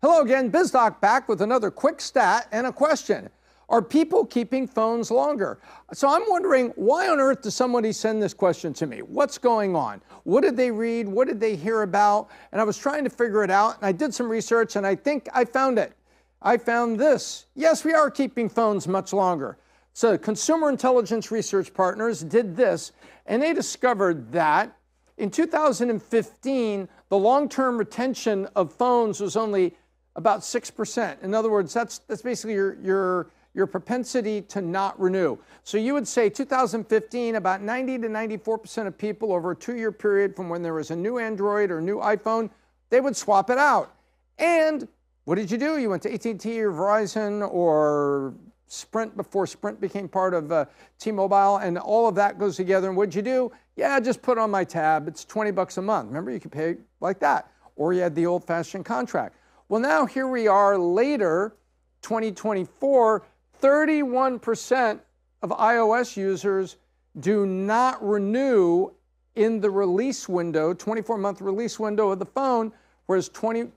Hello again, Biz Doc back with another quick stat and a question. Are people keeping phones longer? So I'm wondering, why on earth does somebody send this question to me? What's going on? What did they read? What did they hear about? And I was trying to figure it out, and I did some research, and I think I found it. I found this. Yes, we are keeping phones much longer. So Consumer Intelligence Research Partners did this, and they discovered that in 2015, the long-term retention of phones was only about 6%. In other words, that's basically your propensity to not renew. So you would say 2015, about 90 to 94% of people over a 2-year period from when there was a new Android or new iPhone, they would swap it out. And what did you do? You went to AT&T or Verizon or Sprint before Sprint became part of T-Mobile, and all of that goes together. And what'd you do? Yeah, just put it on my tab. It's 20 bucks a month. Remember, you could pay like that. Or you had the old-fashioned contract. Well, now here we are later, 2024, 31% of iOS users do not renew in the release window, 24-month release window of the phone, whereas 22%.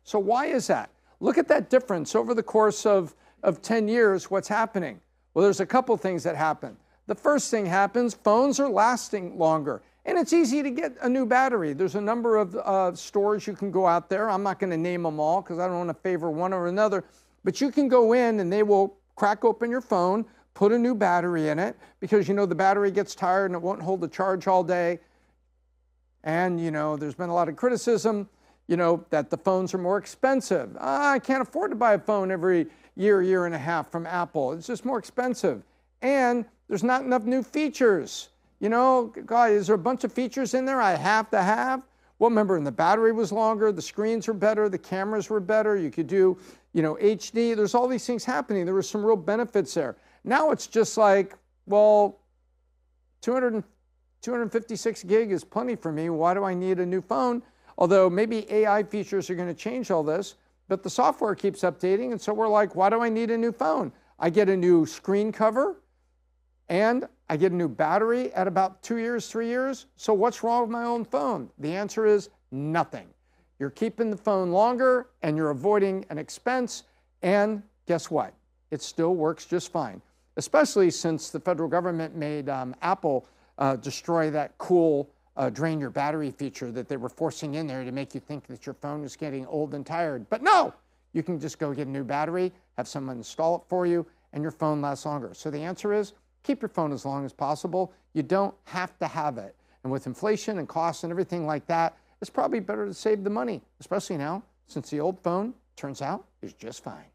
So why is that? Look at that difference over the course of 10 years. What's happening? Well, there's a couple things that happen. The first thing happens, phones are lasting longer. And it's easy to get a new battery. There's a number of stores you can go out there. I'm not going to name them all because I don't want to favor one or another. But you can go in and they will crack open your phone, put a new battery in it because, you know, the battery gets tired and it won't hold the charge all day. And, you know, there's been a lot of criticism, you know, that the phones are more expensive. I can't afford to buy a phone every year and a half from Apple. It's just more expensive. And there's not enough new features. You know, God, is there a bunch of features in there I have to have? Well, remember, and the battery was longer, the screens were better, the cameras were better, you could do, you know, HD. There's all these things happening. There were some real benefits there. Now it's just like, well, 256 gig is plenty for me. Why do I need a new phone? Although maybe AI features are going to change all this, but the software keeps updating, and so we're like, why do I need a new phone? I get a new screen cover, and I get a new battery at about 2 years, 3 years. So what's wrong with my own phone? The answer is nothing. You're keeping the phone longer and you're avoiding an expense. And guess what? It still works just fine, especially since the federal government made Apple destroy that cool drain your battery feature that they were forcing in there to make you think that your phone is getting old and tired. But no, you can just go get a new battery, have someone install it for you, and your phone lasts longer. So the answer is, keep your phone as long as possible. You don't have to have it. And with inflation and costs and everything like that, it's probably better to save the money, especially now, since the old phone, turns out, is just fine.